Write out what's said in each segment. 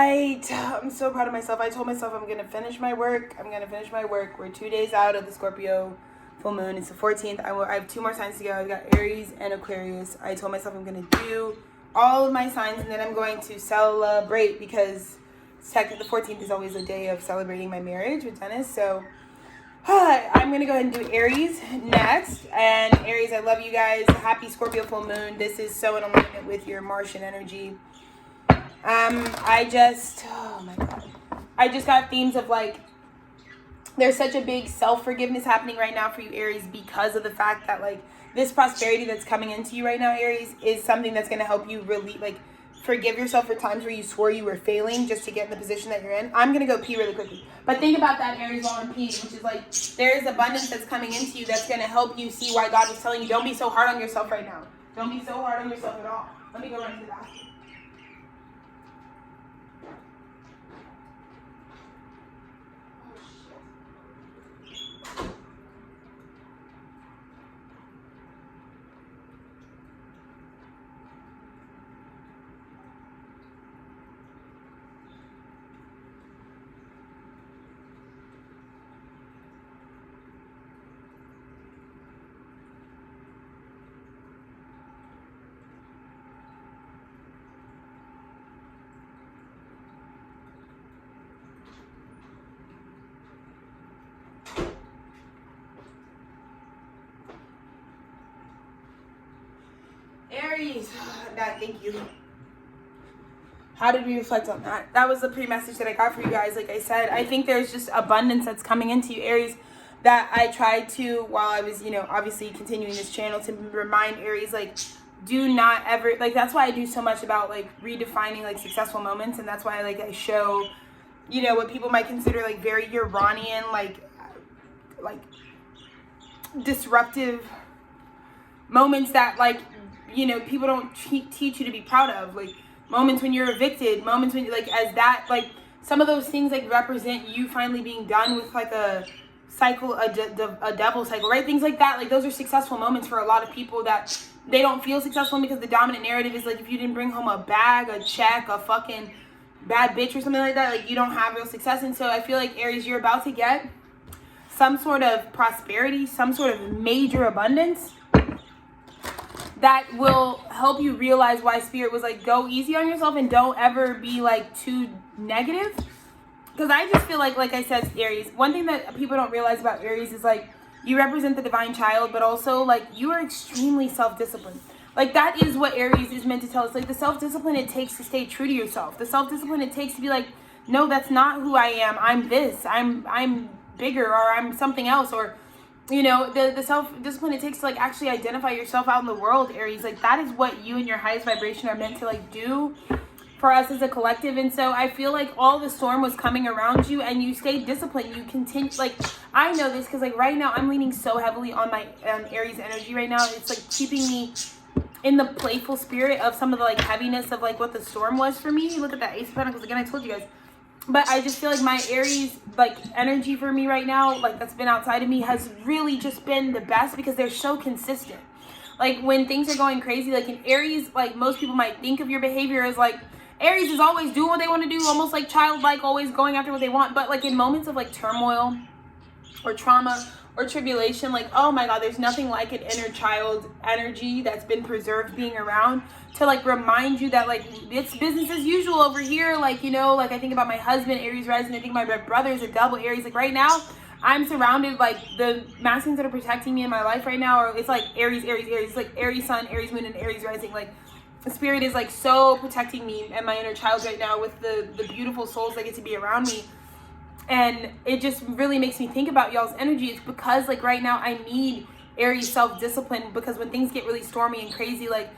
I'm so proud of myself. I told myself I'm going to finish my work. We're 2 days out of the Scorpio full moon. It's the 14th. I have 2 more signs to go. I've got Aries and Aquarius. I told myself I'm going to do all of my signs, and then I'm going to celebrate, because technically the 14th is always a day of celebrating my marriage with Dennis. So I'm going to go ahead and do Aries next. And Aries, I love you guys. Happy Scorpio full moon. This is so in alignment with your Martian energy. Oh my God. I just got themes of like, there's such a big self-forgiveness happening right now for you, Aries, because of the fact that like this prosperity that's coming into you right now, Aries, is something that's going to help you really like forgive yourself for times where you swore you were failing just to get in the position that you're in. I'm going to go pee really quickly. But think about that, Aries, while I'm peeing, which is like, there's abundance that's coming into you that's going to help you see why God is telling you, don't be so hard on yourself right now. Don't be so hard on yourself at all. Let me go right to the bathroom. Aries, thank you. How did we reflect on that? That was the pre-message that I got for you guys. Like I said, I think there's just abundance that's coming into you, Aries, that I tried to, while I was, obviously continuing this channel, to remind Aries, like, do not ever, like, that's why I do so much about, like, redefining, like, successful moments. And that's why, like, I show, what people might consider, like, very Uranian, like disruptive moments that, like, people don't teach you to be proud of, like moments when you're evicted, moments when like, as that, like some of those things like represent you finally being done with like a cycle, a devil cycle, right? Things like that, like those are successful moments for a lot of people that they don't feel successful because the dominant narrative is like, if you didn't bring home a bag, a check, a fucking bad bitch or something like that, like you don't have real success. And so I feel like, Aries, you're about to get some sort of prosperity, some sort of major abundance that will help you realize why Spirit was like, go easy on yourself and don't ever be like too negative. Because I just feel like I said, Aries, one thing that people don't realize about Aries is like, you represent the divine child, but also like you are extremely self-disciplined. Like that is what Aries is meant to tell us. Like the self-discipline it takes to stay true to yourself. The self-discipline it takes to be like, no, that's not who I am. I'm this. I'm bigger, or I'm something else, or the self-discipline it takes to like actually identify yourself out in the world, Aries. Like that is what you and your highest vibration are meant to like do for us as a collective. And so I feel like all the storm was coming around you and you stayed disciplined. You continue, like I know this because like right now I'm leaning so heavily on my Aries energy right now. It's like keeping me in the playful spirit of some of the like heaviness of like what the storm was for me. Look at that Ace of Pentacles again. I told you guys. But I just feel like my Aries like energy for me right now, like that's been outside of me, has really just been the best because they're so consistent. Like when things are going crazy, like in Aries, like most people might think of your behavior as like Aries is always doing what they want to do, almost like childlike, always going after what they want. But like in moments of like turmoil or trauma or tribulation, like, oh my God, there's nothing like an inner child energy that's been preserved being around to like remind you that like it's business as usual over here. Like, like I think about my husband, Aries rising, I think my brother's a double Aries. Like right now I'm surrounded, like the masculines that are protecting me in my life right now are, it's like Aries, it's like Aries sun, Aries moon, and Aries rising. Like the Spirit is like so protecting me and my inner child right now with the beautiful souls that get to be around me. And it just really makes me think about y'all's energy. It's because like right now I need Aries self-discipline, because when things get really stormy and crazy, like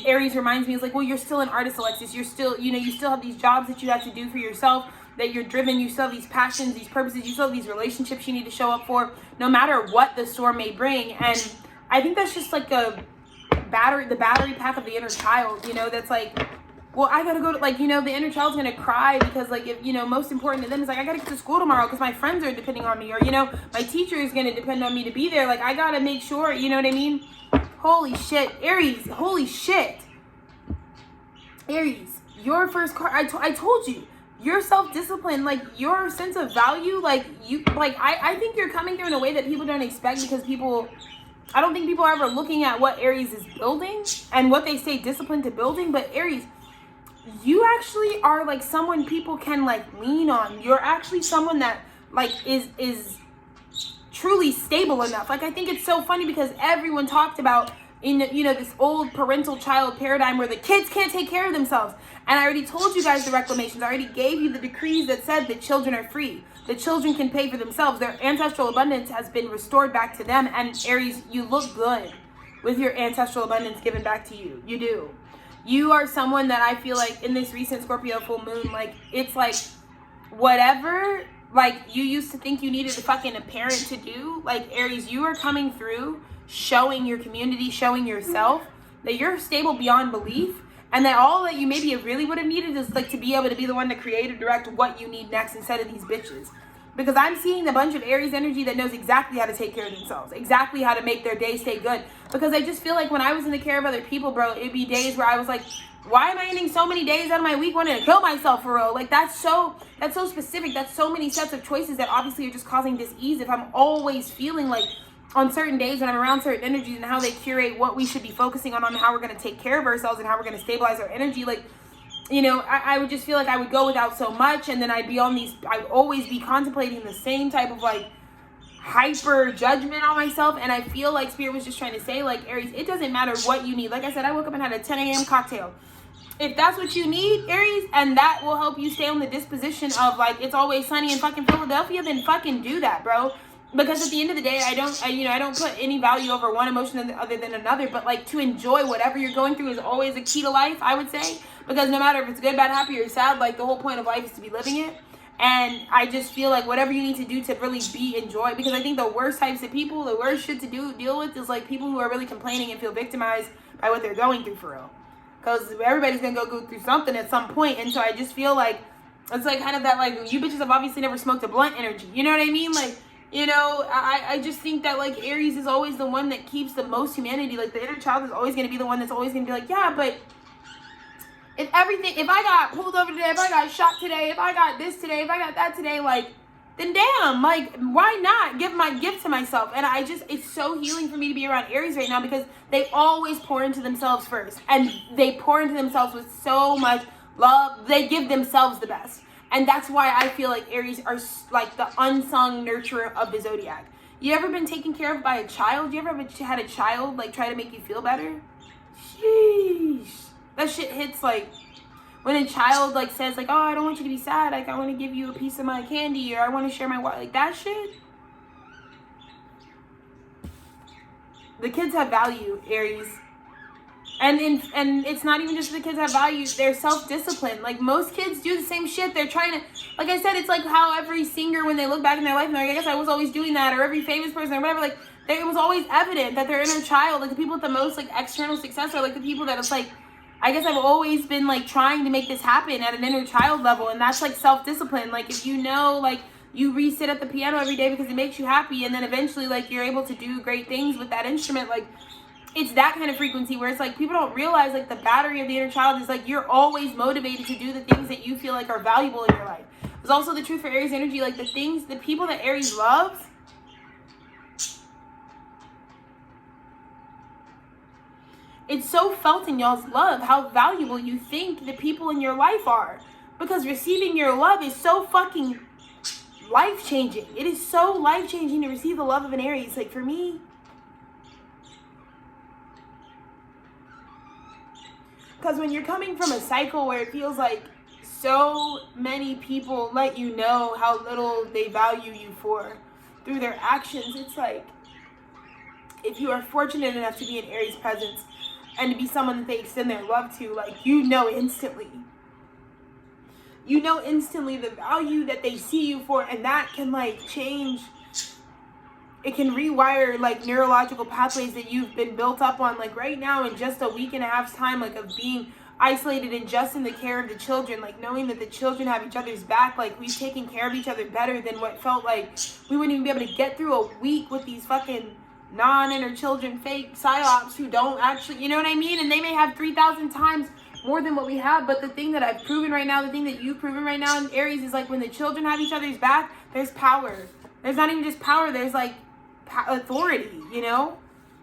Aries reminds me, is like, well, you're still an artist, Alexis. You're still, you still have these jobs that you have to do for yourself, that you're driven. You still have these passions, these purposes. You still have these relationships you need to show up for, no matter what the storm may bring. And I think that's just like the battery pack of the inner child, that's like, well, I gotta go to, like, the inner child's gonna cry because, like, if, most important to them is, like, I gotta get to school tomorrow because my friends are depending on me, or, my teacher is gonna depend on me to be there. Like, I gotta make sure, you know what I mean? Holy shit, Aries, holy shit. Aries, your first card, I told you, your self-discipline, like your sense of value, like you, like I think you're coming through in a way that people don't expect, because I don't think people are ever looking at what Aries is building and what they say discipline to building. But Aries, you actually are like someone people can like lean on. You're actually someone that like is truly stable enough. Like, I think it's so funny because everyone talked about in, you know, this old parental child paradigm where the kids can't take care of themselves. And I already told you guys the reclamations. I already gave you the decrees that said the children are free. The children can pay for themselves. Their ancestral abundance has been restored back to them. And Aries, you look good with your ancestral abundance given back to you. You do. You are someone that I feel like in this recent Scorpio full moon, like, it's like whatever, like, you used to think you needed a parent to do, like, Aries, you are coming through, showing your community, showing yourself that you're stable beyond belief, and that all that you maybe really would have needed is like to be able to be the one to create or direct what you need next instead of these bitches. Because I'm seeing a bunch of Aries energy that knows exactly how to take care of themselves, exactly how to make their day stay good. Because I just feel like when I was in the care of other people, bro, it'd be days where I was like, why am I ending so many days out of my week wanting to kill myself for real? Like, that's so specific. That's so many sets of choices that obviously are just causing dis-ease. If I'm always feeling like on certain days when I'm around certain energies and how they curate what we should be focusing on how we're going to take care of ourselves and how we're going to stabilize our energy, like, you know, I would just feel like I would go without so much, and then I'd always be contemplating the same type of like hyper judgment on myself. And I feel like Spirit was just trying to say, like, Aries, it doesn't matter what you need. Like I said, I woke up and had a 10 a.m. cocktail. If that's what you need, Aries, and that will help you stay on the disposition of like it's always sunny in fucking Philadelphia, then fucking do that, bro. Because at the end of the day, I don't put any value over one emotion other than another. But like, to enjoy whatever you're going through is always a key to life, I would say. Because no matter if it's good, bad, happy, or sad, like, the whole point of life is to be living it. And I just feel like whatever you need to do to really enjoy. Because I think the worst types of people, the worst shit to deal with is like people who are really complaining and feel victimized by what they're going through for real. Because everybody's gonna go through something at some point. And so I just feel like it's like kind of that, like, you bitches have obviously never smoked a blunt energy. You know what I mean? Like, you know, I just think that like Aries is always the one that keeps the most humanity. Like, the inner child is always going to be the one that's always going to be like, yeah, but if I got pulled over today, if I got shot today, if I got this today, if I got that today, like, then damn, like, why not give my gift to myself? And it's so healing for me to be around Aries right now, because they always pour into themselves first, and they pour into themselves with so much love. They give themselves the best. And that's why I feel like Aries are like the unsung nurturer of the zodiac. You ever been taken care of by a child? You ever had a child like try to make you feel better? Sheesh. That shit hits like when a child like says like, oh, I don't want you to be sad. Like, I want to give you a piece of my candy, or I want to share my water. Like, that shit. The kids have value, Aries. And it's not even just the kids have value, they're self-disciplined. Like, most kids do the same shit. They're trying to, like I said, it's like how every singer, when they look back in their life, and they're like, I guess I was always doing that, or every famous person or whatever, like, it was always evident that their inner child, like, the people with the most, like, external success are, like, the people that it's like, I guess I've always been, like, trying to make this happen at an inner child level, and that's, like, self-discipline. Like, if you know, like, you re-sit at the piano every day because it makes you happy, and then eventually, like, you're able to do great things with that instrument, like, it's that kind of frequency where it's like people don't realize like the battery of the inner child is like you're always motivated to do the things that you feel like are valuable in your life. It's also the truth for Aries energy, like the people that Aries loves, it's so felt in y'all's love how valuable you think the people in your life are, because receiving your love is so fucking life-changing. It is so life-changing to receive the love of an Aries. Like, for me, because when you're coming from a cycle where it feels like so many people let you know how little they value you for through their actions, it's like, if you are fortunate enough to be in Aries presence and to be someone that they extend their love to, like, you know instantly the value that they see you for, and that can like change. It can rewire like neurological pathways that you've been built up on. Like, right now, in just a week and a half's time, like, of being isolated and just in the care of the children, like, knowing that the children have each other's back, like, we've taken care of each other better than what felt like we wouldn't even be able to get through a week with these fucking non-inner children, fake psyops who don't actually, you know what I mean? And they may have 3,000 times more than what we have. But the thing that I've proven right now, the thing that you've proven right now in Aries is like when the children have each other's back, there's power. There's not even just power, there's like authority, you know?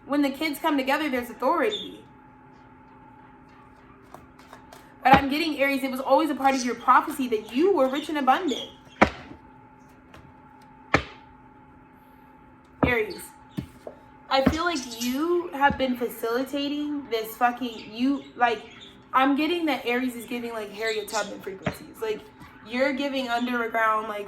When the kids come together, there's authority. But I'm getting, Aries, it was always a part of your prophecy that you were rich and abundant. Aries, I feel like you have been facilitating this fucking, I'm getting that Aries is giving like Harriet Tubman frequencies. Like, you're giving underground, like,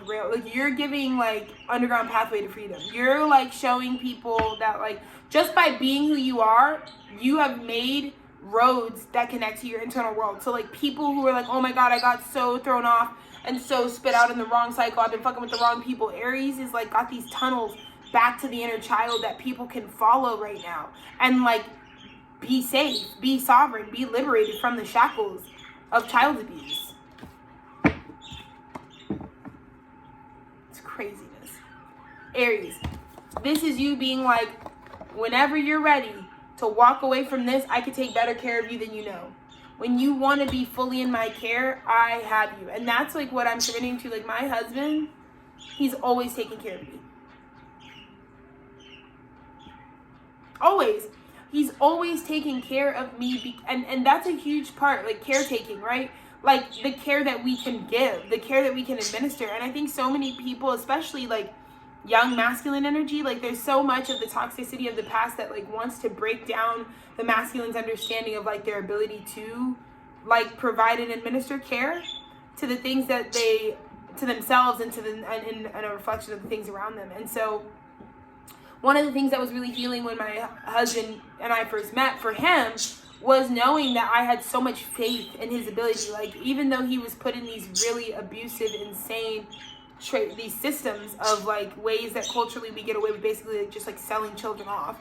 you're giving like underground pathway to freedom. You're like showing people that like, just by being who you are, you have made roads that connect to your internal world. So like people who are like, oh my God, I got so thrown off and so spit out in the wrong cycle. I've been fucking with the wrong people. Aries is like got these tunnels back to the inner child that people can follow right now. And like, be safe, be sovereign, be liberated from the shackles of child abuse. It's craziness. Aries, this is you being like, whenever you're ready to walk away from this, I could take better care of you than you know. When you want to be fully in my care, I have you. And that's like what I'm surrendering to. Like my husband, he's always taking care of me. Always. He's always taking care of me. And that's a huge part, like caretaking, right? Like the care that we can give, the care that we can administer. And I think so many people, especially like young masculine energy, like there's so much of the toxicity of the past that like wants to break down the masculine's understanding of like their ability to like provide and administer care to the things that they, to themselves and to the, and a reflection of the things around them. And so one of the things that was really healing when my husband and I first met for him was knowing that I had so much faith in his ability. Like, even though he was put in these really abusive, insane these systems of like ways that culturally we get away with basically like, just like selling children off.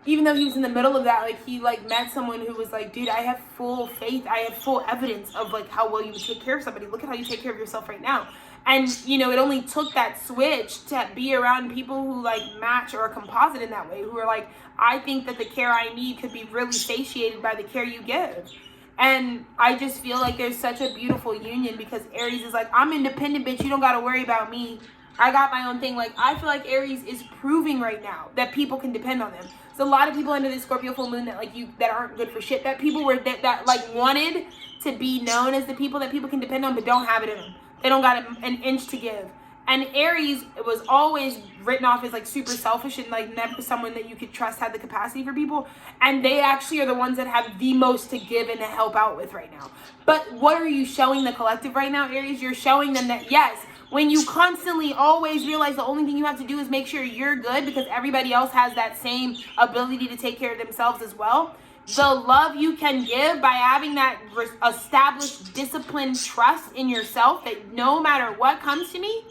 Even though he was in the middle of that, like he like met someone who was like, dude, I have full faith. I have full evidence of like how well you would take care of somebody. Look at how you take care of yourself right now. And, you know, it only took that switch to be around people who, like, match or are composite in that way, who are like, I think that the care I need could be really satiated by the care you give. And I just feel like there's such a beautiful union because Aries is like, I'm independent, bitch. You don't got to worry about me. I got my own thing. Like, I feel like Aries is proving right now that people can depend on them. So a lot of people under the Scorpio full moon that, like, that aren't good for shit, that people were, that like, wanted to be known as the people that people can depend on but don't have it in them. They don't got an inch to give. And Aries was always written off as like super selfish and like never someone that you could trust had the capacity for people. And they actually are the ones that have the most to give and to help out with right now. But what are you showing the collective right now, Aries? You're showing them that, yes, when you constantly always realize the only thing you have to do is make sure you're good because everybody else has that same ability to take care of themselves as well. The love you can give by having that established disciplined trust in yourself that no matter what comes to me,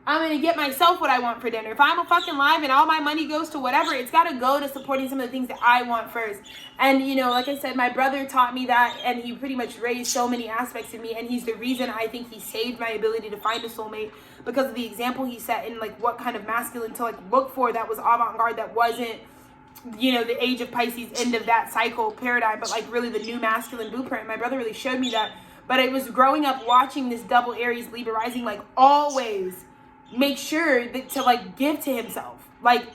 I'm going to get myself what I want for dinner. If I'm a fucking live and all my money goes to whatever, it's got to go to supporting some of the things that I want first. And, you know, like I said, my brother taught me that, and he pretty much raised so many aspects in me, and he's the reason I think he saved my ability to find a soulmate because of the example he set in, like, what kind of masculine to, like, look for that was avant-garde, that wasn't, you know, the age of Pisces, end of that cycle paradigm, but like really the new masculine blueprint. My brother really showed me that. But it was growing up watching this double Aries Libra rising, like always make sure that to like give to himself. Like,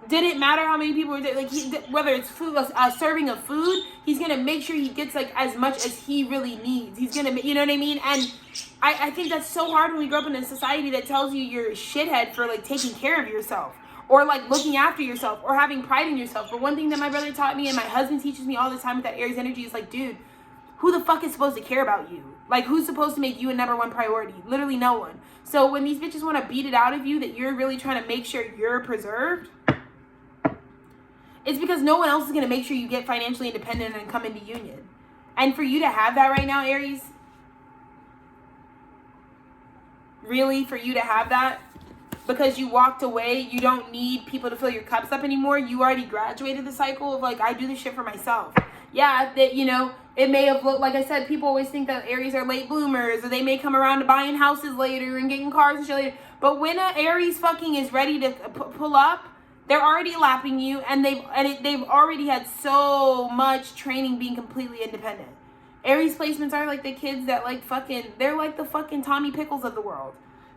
didn't matter how many people were there, like whether it's food, a serving of food, he's gonna make sure he gets like as much as he really needs. He's gonna, you know what I mean? And I think that's so hard when we grow up in a society that tells you you're a shithead for like taking care of yourself. Or like looking after yourself or having pride in yourself. But one thing that my brother taught me and my husband teaches me all the time with that Aries energy is like, dude, who the fuck is supposed to care about you? Like, who's supposed to make you a number one priority? Literally no one. So when these bitches want to beat it out of you that you're really trying to make sure you're preserved, it's because no one else is going to make sure you get financially independent and come into union. And for you to have that right now, Aries, really, for you to have that, because you walked away, you don't need people to fill your cups up anymore. You already graduated the cycle of like, I do this shit for myself. Yeah, that, you know, it may have looked, like I said, people always think that Aries are late bloomers or they may come around to buying houses later and getting cars and shit later. But when an Aries fucking is ready to pull up, they're already lapping you and they've already had so much training being completely independent. Aries placements are like the kids that like fucking, they're like the fucking Tommy Pickles of the world.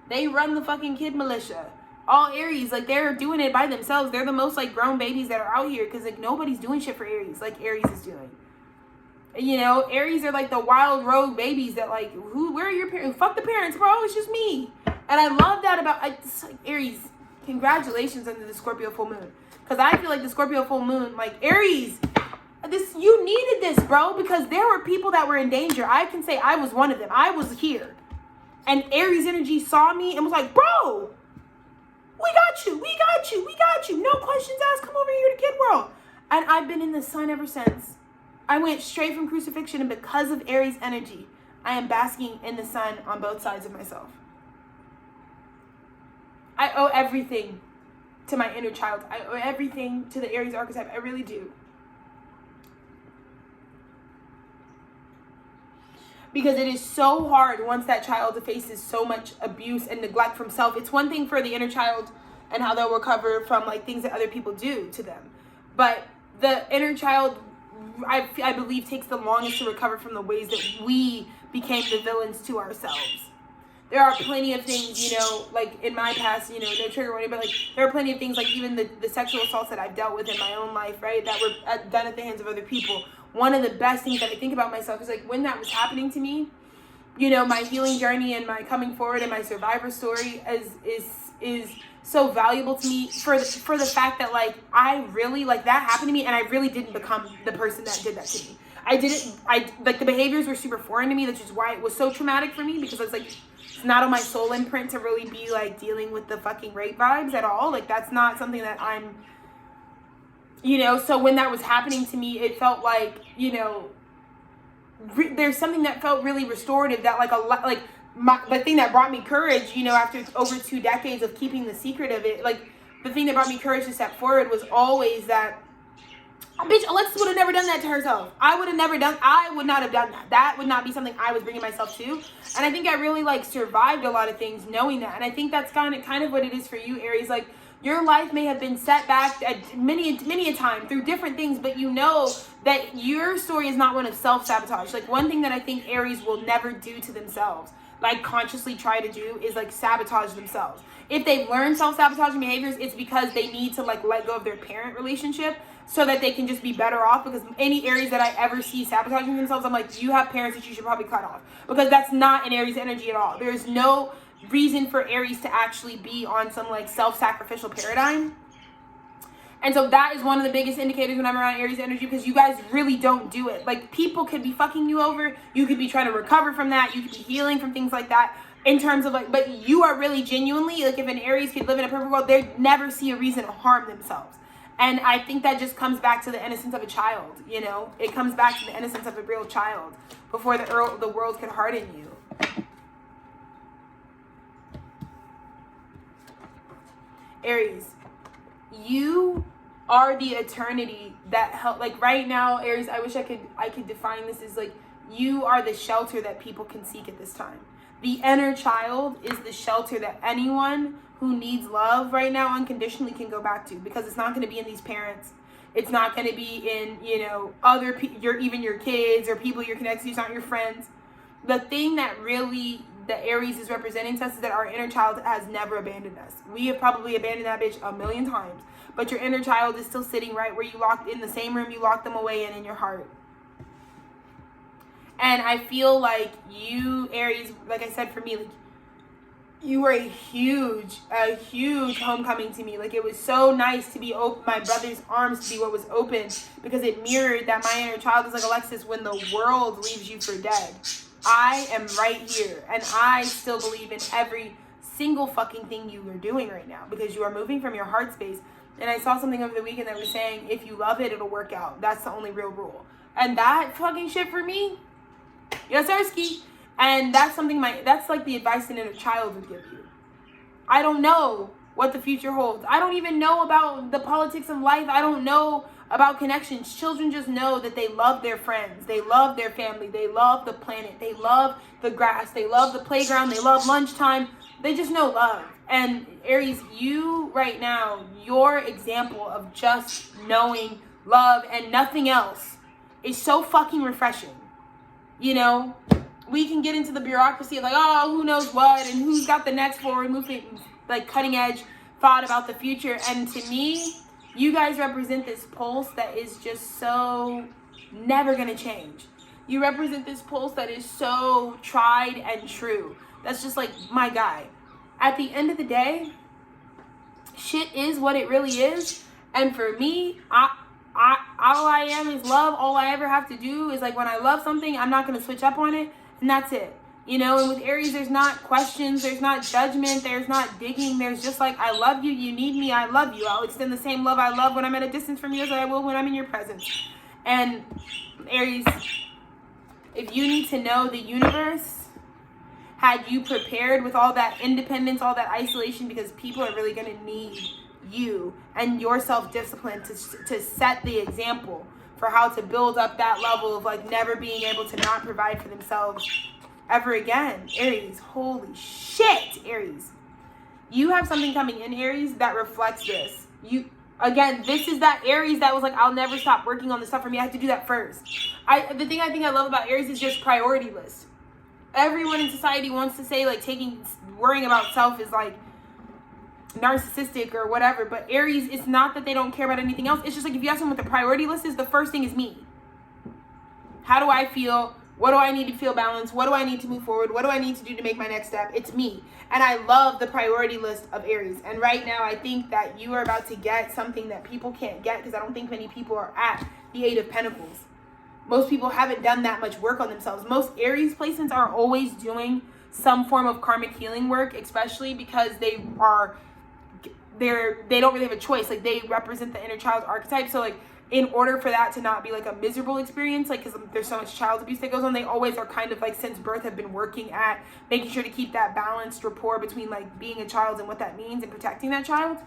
They run the fucking kid militia. All Aries, like, they're doing it by themselves. They're the most, like, grown babies that are out here because, like, nobody's doing shit for Aries like Aries is doing. You know, Aries are, like, the wild rogue babies that, like, where are your parents? Fuck the parents, bro. It's just me. And I love that about, like, Aries. Congratulations under the Scorpio full moon. Because I feel like the Scorpio full moon, like, Aries, you needed this, bro, because there were people that were in danger. I can say I was one of them. I was here. And Aries energy saw me and was like, bro, we got you, we got you, we got you. No questions asked. Come over here to Kid World. And I've been in the sun ever since. I went straight from crucifixion, and because of Aries energy, I am basking in the sun on both sides of myself. I owe everything to my inner child. I owe everything to the Aries archetype. I really do. Because it is so hard once that child faces so much abuse and neglect from self. It's one thing for the inner child and how they'll recover from like things that other people do to them. But the inner child, I believe, takes the longest to recover from the ways that we became the villains to ourselves. There are plenty of things, you know, like in my past, you know, no trigger warning, but like there are plenty of things, like even the sexual assaults that I've dealt with in my own life, right, that were done at the hands of other people. One of the best things that I think about myself is like when that was happening to me, you know, my healing journey and my coming forward and my survivor story is so valuable to me for the fact that like I really, like, that happened to me and I really didn't become the person that did that to me. I like the behaviors were super foreign to me, which is why it was so traumatic for me, because it's like it's not on my soul imprint to really be like dealing with the fucking rape vibes at all. Like that's not something that I'm, you know, so when that was happening to me, it felt like, you know, there's something that felt really restorative, that like a lot, like the thing that brought me courage, you know, after over 2 decades of keeping the secret of it, like the thing that brought me courage to step forward was always that, bitch, Alexis would have never done that to herself. I would not have done that. That would not be something I was bringing myself to. And I think I really like survived a lot of things knowing that. And I think that's kind of what it is for you, Aries. Like your life may have been set back at many a time through different things, but you know that your story is not one of self-sabotage. Like one thing that I think Aries will never do to themselves, like consciously try to do, is like sabotage themselves. If they've learned self-sabotaging behaviors, it's because they need to like let go of their parent relationship so that they can just be better off. Because any Aries that I ever see sabotaging themselves, I'm like, you have parents that you should probably cut off, because that's not an Aries energy at all. There's no reason for Aries to actually be on some like self-sacrificial paradigm. And so that is one of the biggest indicators when I'm around Aries energy, because you guys really don't do it. Like people could be fucking you over, you could be trying to recover from that, you could be healing from things like that, in terms of like, but you are really genuinely, like if an Aries could live in a perfect world, they'd never see a reason to harm themselves. And I think that just comes back to the innocence of a child, you know? It comes back to the innocence of a real child before the world could harden you. Aries, you are the eternity that help. Like right now, Aries, I wish I could define this as like, you are the shelter that people can seek at this time. The inner child is the shelter that anyone who needs love right now unconditionally can go back to, because it's not going to be in these parents. It's not going to be in, you know, other people, even your kids or people you're connected to. It's not your friends. The thing that really the Aries is representing to us is that our inner child has never abandoned us. We have probably abandoned that bitch a million times, but your inner child is still sitting right where you locked in the same room you locked them away in your heart. And I feel like you, Aries, like I said, for me, like you were a huge homecoming to me. Like it was so nice to be my brother's arms to be what was open, because it mirrored that my inner child is like, Alexis, when the world leaves you for dead, I am right here, and I still believe in every single fucking thing you are doing right now, because you are moving from your heart space. And I saw something over the weekend that was saying, if you love it, it'll work out. That's the only real rule. And that fucking shit for me, yes, Sirski. And that's something that's like the advice an inner child would give you. I don't know what the future holds. I don't even know about the politics of life. I don't know about connections. Children just know that they love their friends. They love their family. They love the planet. They love the grass. They love the playground. They love lunchtime. They just know love. And Aries, you right now, your example of just knowing love and nothing else is so fucking refreshing. You know, we can get into the bureaucracy of like, oh, who knows what and who's got the next forward movement, like cutting edge thought about the future. And to me, you guys represent this pulse that is just so never gonna change. You represent this pulse that is so tried and true. That's just like my guy. At the end of the day, shit is what it really is. And for me, all I am is love. All I ever have to do is like when I love something, I'm not going to switch up on it. And that's it. You know, and with Aries, there's not questions. There's not judgment. There's not digging. There's just like, I love you. You need me. I love you. I'll extend the same love I love when I'm at a distance from you as I will when I'm in your presence. And Aries, if you need to know the universe had you prepared with all that independence, all that isolation, because people are really going to need you and your self-discipline to set the example for how to build up that level of like never being able to not provide for themselves ever again. Aries, holy shit, Aries. You have something coming in, Aries, that reflects this. Again, this is that Aries that was like, I'll never stop working on this stuff for me. I have to do that first. The thing I think I love about Aries is just priority list. Everyone in society wants to say like worrying about self is like narcissistic or whatever, but Aries, it's not that they don't care about anything else. It's just like if you ask them what the priority list is, the first thing is me. How do I feel? What do I need to feel balanced? What do I need to move forward? What do I need to do to make my next step? It's me. And I love the priority list of Aries. And right now, I think that you are about to get something that people can't get because I don't think many people are at the Eight of Pentacles. Most people haven't done that much work on themselves. Most Aries placements are always doing some form of karmic healing work, especially because they don't really have a choice. Like they represent the inner child archetype. So like in order for that to not be like a miserable experience, like because there's so much child abuse that goes on, they always are kind of like since birth have been working at making sure to keep that balanced rapport between like being a child and what that means and protecting that child.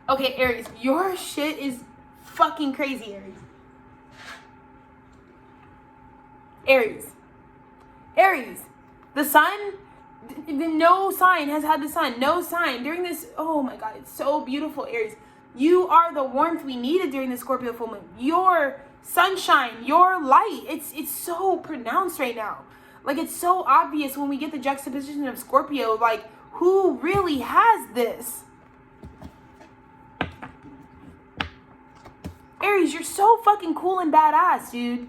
Okay, Aries, your shit is fucking crazy, Aries, the sun, no sign has had the sun, no sign during this. Oh my God, it's so beautiful, Aries. You are the warmth we needed during the Scorpio full moon. Your sunshine, your light, it's so pronounced right now. Like it's so obvious when we get the juxtaposition of Scorpio, like who really has this? Aries, you're so fucking cool and badass, dude.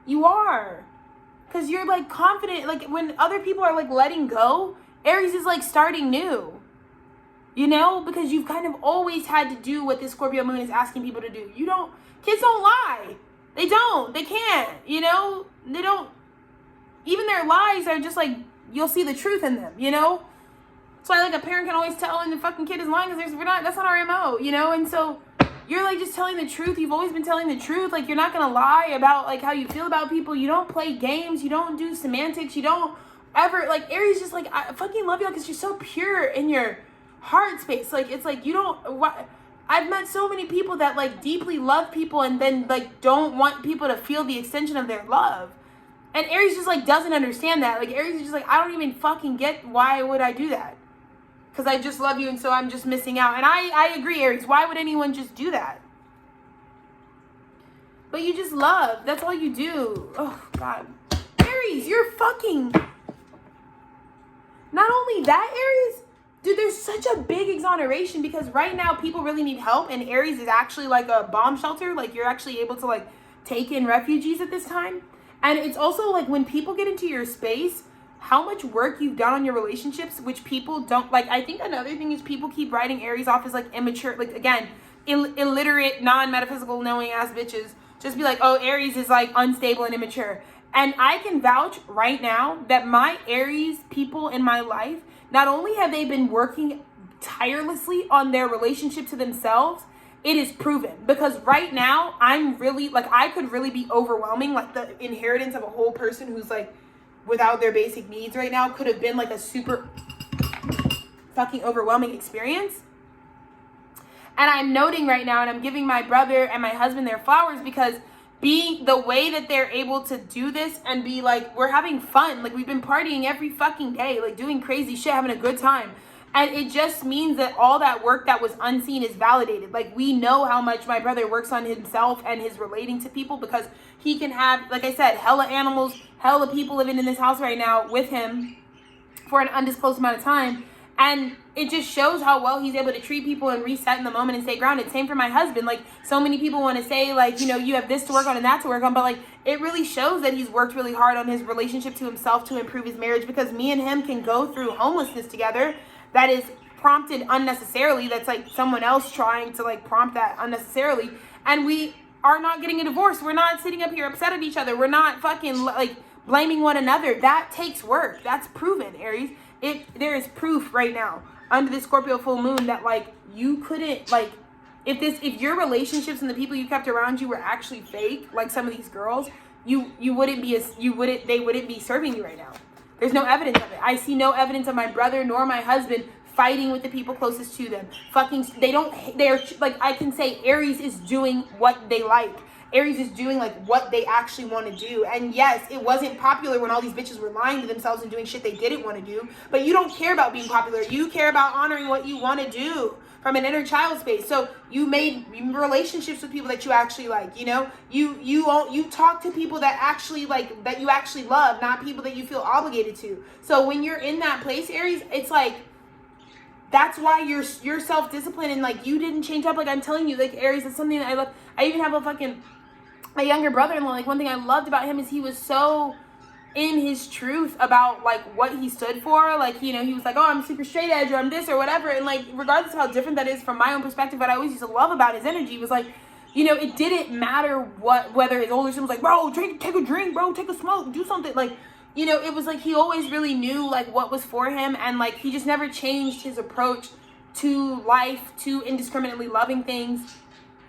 You are. Because you're like confident, like when other people are like letting go, Aries is like starting new. You know, because you've kind of always had to do what this Scorpio moon is asking people to do. Kids don't lie. They can't, you know, they don't, even their lies are just like, you'll see the truth in them, you know? That's why like a parent can always tell when the fucking kid is lying because that's not our MO, you know? And so you're like just telling the truth. You've always been telling the truth. Like you're not going to lie about like how you feel about people. You don't play games. You don't do semantics. You don't ever, like Aries just like, I fucking love y'all because you're so pure in your heart space. Like it's like you don't I've met so many people that like deeply love people and then like don't want people to feel the extension of their love, and Aries just like doesn't understand that. Like Aries is just like, I don't even fucking get why would I do that, because I just love you and so I'm just missing out. And I agree, Aries, why would anyone just do that? But you just love, that's all you do. Oh God, Aries, you're fucking, not only that, Aries, dude, there's such a big exoneration because right now people really need help, and Aries is actually like a bomb shelter. Like you're actually able to like take in refugees at this time. And it's also like when people get into your space, how much work you've done on your relationships, which people don't like. I think another thing is people keep writing Aries off as like immature, like again, illiterate, non-metaphysical knowing ass bitches. Just be like, oh, Aries is like unstable and immature. And I can vouch right now that my Aries people in my life, not only have they been working tirelessly on their relationship to themselves, it is proven. Because right now, I'm really, like, I could really be overwhelming. Like, the inheritance of a whole person who's, like, without their basic needs right now could have been, like, a super fucking overwhelming experience. And I'm noting right now, and I'm giving my brother and my husband their flowers because being the way that they're able to do this and be like, we're having fun. Like we've been partying every fucking day, like doing crazy shit, having a good time. And it just means that all that work that was unseen is validated. Like, we know how much my brother works on himself and his relating to people, because he can have, like I said, hella animals, hella people living in this house right now with him for an undisclosed amount of time. And it just shows how well he's able to treat people and reset in the moment and stay grounded. Same for my husband. Like, so many people want to say, like, you know, you have this to work on and that to work on. But, like, it really shows that he's worked really hard on his relationship to himself to improve his marriage, because me and him can go through homelessness together that is prompted unnecessarily. That's like someone else trying to like prompt that unnecessarily. And we are not getting a divorce. We're not sitting up here upset at each other. We're not fucking like blaming one another. That takes work. That's proven, Aries. There is proof right now under the Scorpio full moon that like you couldn't like, if your relationships and the people you kept around you were actually fake, like some of these girls, they wouldn't be serving you right now. There's no evidence of it. I see no evidence of my brother nor my husband fighting with the people closest to them. They're like, I can say Aries is doing what they like. Aries is doing like what they actually want to do. And yes, it wasn't popular when all these bitches were lying to themselves and doing shit they didn't want to do. But you don't care about being popular. You care about honoring what you want to do from an inner child space. So you made relationships with people that you actually like, you know, you talk to people that actually like, that you actually love, not people that you feel obligated to. So when you're in that place, Aries, it's like, that's why you're self-disciplined and like you didn't change up. Like I'm telling you, like Aries, it's something that I love. I even have my younger brother-in-law. Like one thing I loved about him is he was so in his truth about like what he stood for. Like, you know, he was like, oh, I'm super straight edge or I'm this or whatever. And like, regardless of how different that is from my own perspective, what I always used to love about his energy was like, you know, it didn't matter whether his older son was like, bro, take a drink, bro, take a smoke, do something. Like, you know, it was like he always really knew like what was for him, and like he just never changed his approach to life, to indiscriminately loving things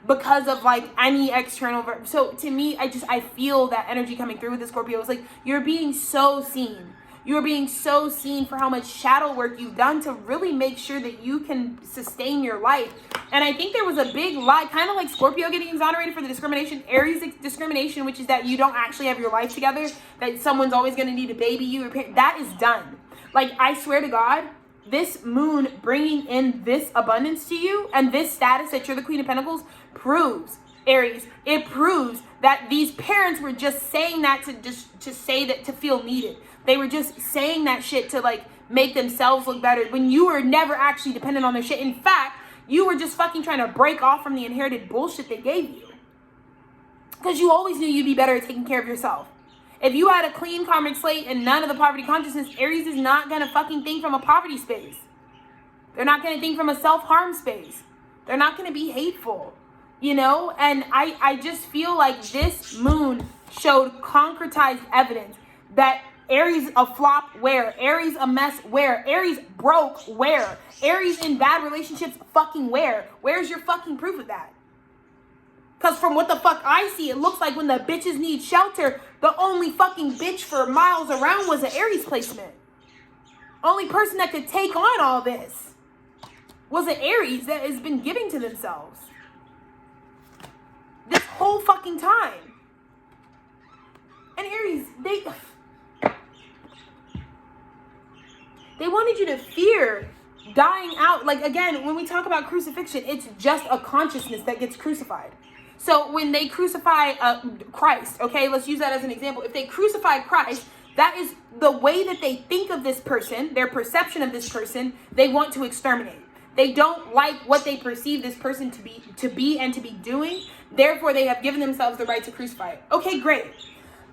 because of like any external so to me, I feel that energy coming through with the Scorpio. It's like you're being so seen. You're being so seen for how much shadow work you've done to really make sure that you can sustain your life. And I think there was a big lie, kind of like Scorpio getting exonerated for the discrimination, Aries discrimination, which is that you don't actually have your life together, that someone's always going to need to baby you. That is done. Like, I swear to God, this moon bringing in this abundance to you and this status that you're the Queen of Pentacles proves, Aries, it proves that these parents were just saying that to say that, to feel needed. They were just saying that shit to like make themselves look better when you were never actually dependent on their shit. In fact, you were just fucking trying to break off from the inherited bullshit they gave you. Because you always knew you'd be better at taking care of yourself. If you had a clean karmic slate and none of the poverty consciousness, Aries is not going to fucking think from a poverty space. They're not going to think from a self-harm space. They're not going to be hateful, you know? And I just feel like this moon showed concretized evidence that Aries a flop where? Aries a mess where? Aries broke where? Aries in bad relationships fucking where? Where's your fucking proof of that? Because from what the fuck I see, it looks like when the bitches need shelter, the only fucking bitch for miles around was an Aries placement. Only person that could take on all this was an Aries that has been giving to themselves this whole fucking time. And Aries, they wanted you to fear dying out. Like, again, when we talk about crucifixion, it's just a consciousness that gets crucified. So when they crucify Christ, okay, let's use that as an example. If they crucify Christ, that is the way that they think of this person, their perception of this person, they want to exterminate. They don't like what they perceive this person to be and to be doing. Therefore, they have given themselves the right to crucify it. Okay, great.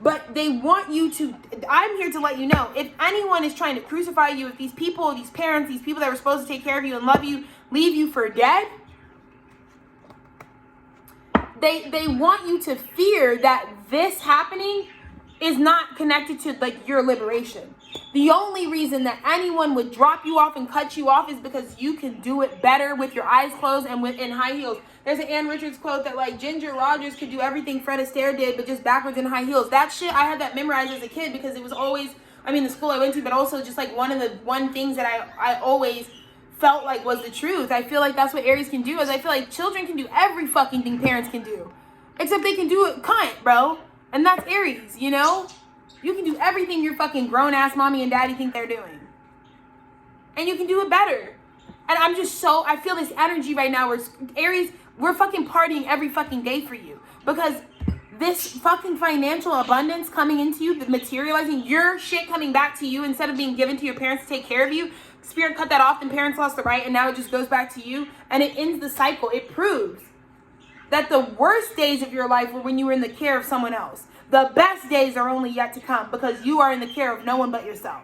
But they want you to, I'm here to let you know, if anyone is trying to crucify you, if these people, these parents, these people that were supposed to take care of you and love you, leave you for dead, they want you to fear that this happening is not connected to like your liberation. The only reason that anyone would drop you off and cut you off is because you can do it better with your eyes closed and in high heels. There's an Ann Richards quote that like Ginger Rogers could do everything Fred Astaire did, but just backwards in high heels. That shit, I had that memorized as a kid because it was always, I mean, the school I went to, but also just like one things that I always felt like was the truth. I feel like that's what Aries can do, is I feel like children can do every fucking thing parents can do. Except they can do it cunt, bro. And that's Aries, you know? You can do everything your fucking grown-ass mommy and daddy think they're doing. and you can do it better. And I'm just so, I feel this energy right now where Aries, we're fucking partying every fucking day for you. Because this fucking financial abundance coming into you, materializing, your shit coming back to you instead of being given to your parents to take care of you. Spirit cut that off and parents lost the right, and now it just goes back to you. And it ends the cycle. It proves that the worst days of your life were when you were in the care of someone else. The best days are only yet to come because you are in the care of no one but yourself.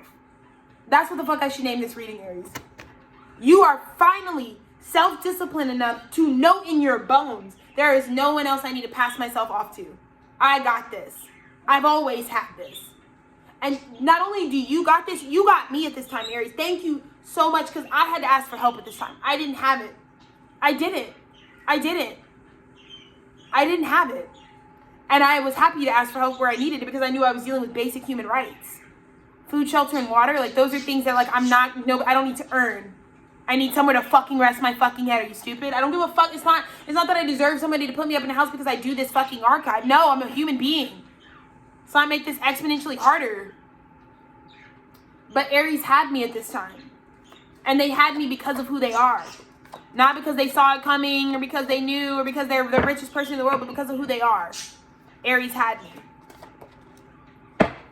That's what the fuck I should name this reading, Aries. You are finally self-disciplined enough to know in your bones, there is no one else I need to pass myself off to. I got this. I've always had this. And not only do you got this, you got me at this time, Aries. Thank you so much, because I had to ask for help at this time. I didn't have it. I didn't have it. And I was happy to ask for help where I needed it because I knew I was dealing with basic human rights. Food, shelter, and water, like those are things that like I don't need to earn. I need somewhere to fucking rest my fucking head. Are you stupid? I don't give a fuck. It's not that I deserve somebody to put me up in a house because I do this fucking archive. No, I'm a human being. So I make this exponentially harder. But Aries had me at this time. And they had me because of who they are. Not because they saw it coming or because they knew or because they're the richest person in the world, but because of who they are. Aries had me.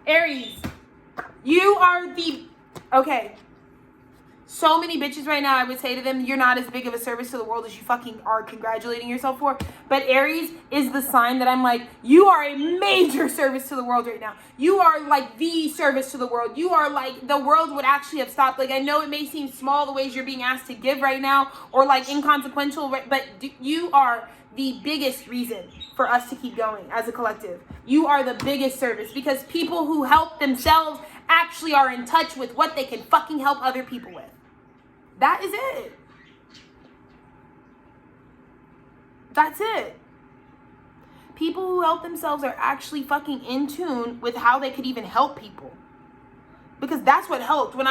Aries, you are the... Okay. So many bitches right now, I would say to them, you're not as big of a service to the world as you fucking are congratulating yourself for. But Aries is the sign that I'm like, you are a major service to the world right now. You are like the service to the world. You are like, the world would actually have stopped. Like, I know it may seem small the ways you're being asked to give right now or like inconsequential, but you are the biggest reason for us to keep going as a collective. You are the biggest service because people who help themselves actually are in touch with what they can fucking help other people with. That is it. That's it. People who help themselves are actually fucking in tune with how they could even help people. Because that's what helped. When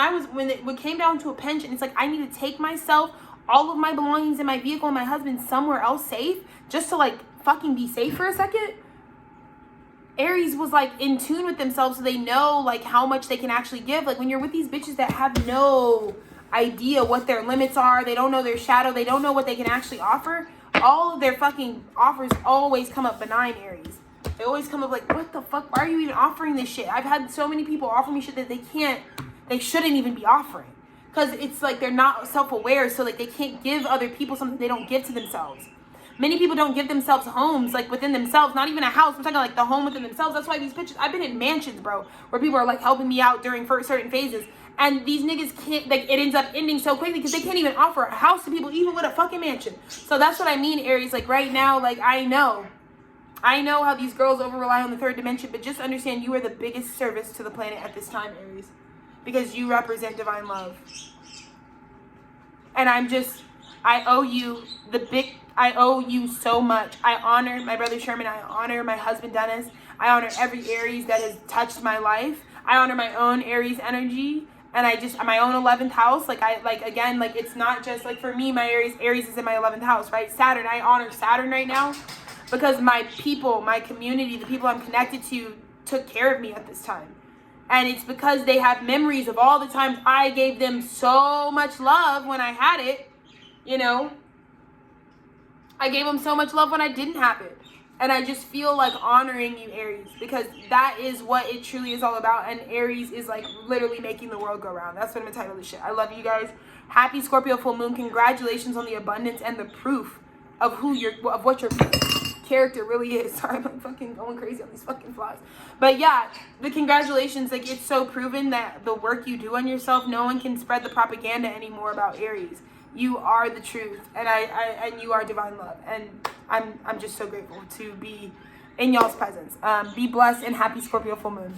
it came down to a pension, it's like I need to take myself, all of my belongings in my vehicle and my husband somewhere else safe just to like fucking be safe for a second. Aries was like in tune with themselves so they know like how much they can actually give. Like when you're with these bitches that have no idea what their limits are, they don't know their shadow, they don't know what they can actually offer, all of their fucking offers always come up benign, Aries. They always come up like, what the fuck, why are you even offering this shit? I've had so many people offer me shit that they shouldn't even be offering, because it's like they're not self-aware, so like they can't give other people something they don't give to themselves. Many people don't give themselves homes, like within themselves, not even a house. I'm talking like the home within themselves. That's why these bitches, I've been in mansions, bro, where people are like helping me out during certain phases. And these niggas can't, like, it ends up ending so quickly because they can't even offer a house to people, even with a fucking mansion. So that's what I mean, Aries. Like, right now, like, I know how these girls over-rely on the third dimension, but just understand you are the biggest service to the planet at this time, Aries. Because you represent divine love. And I owe you so much. I honor my brother Sherman. I honor my husband Dennis. I honor every Aries that has touched my life. I honor my own Aries energy. And my own 11th house, it's not just, like, for me, my Aries is in my 11th house, right? Saturn, I honor Saturn right now because my people, my community, the people I'm connected to took care of me at this time. And it's because they have memories of all the times I gave them so much love when I had it, you know? I gave them so much love when I didn't have it. And I just feel like honoring you, Aries, because that is what it truly is all about. And Aries is like literally making the world go round. That's what I'm gonna title this shit. I love you guys. Happy Scorpio full moon. Congratulations on the abundance and the proof of what your character really is. Sorry, I'm fucking going crazy on these fucking flies. But yeah, the congratulations. Like, it's so proven that the work you do on yourself, no one can spread the propaganda anymore about Aries. You are the truth, and you are divine love, and I'm just so grateful to be in y'all's presence. Be blessed and happy Scorpio full moon.